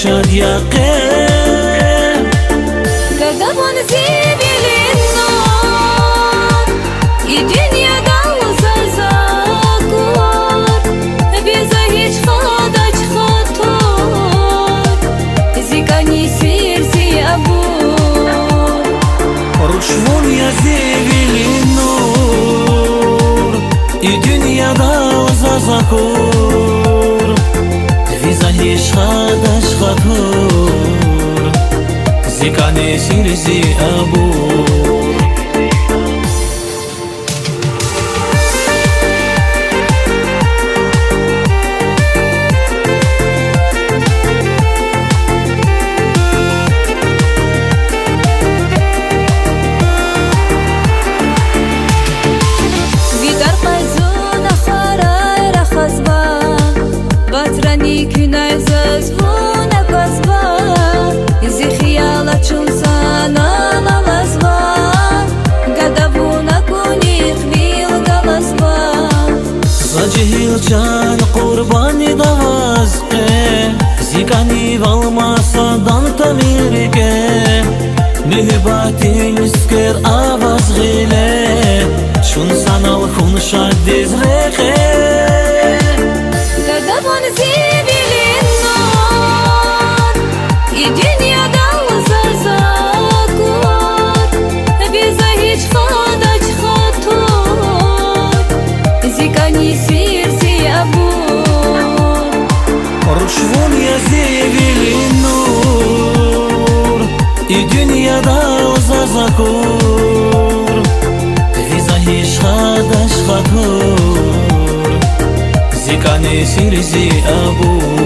شاد يقين Gadavon zibilin nar I dünyada uzazakor Bize hiç hadaç hator Zikani sirsi abur Ruşvun ya zevili nur I dünyada uzazakor Bize hiç hadaç hator Zikani sirsi abur Günay zazvuna kazva Zihiyala çulsana lalazva Gadavuna kunik vil galasva Zajihil can kurbani davazke Zikani valmasadan tamirke Mühbatin sker avaz gile Şun sanal kun şaddizreke Gadavon zibilin nar I dünyada uzazakor Bize hiç hadaç hator Zikani sirsi abur Ruşvun ya zevili nur I dünyada uzazakor Bize hiç hadaç hator Zikani sirsi abur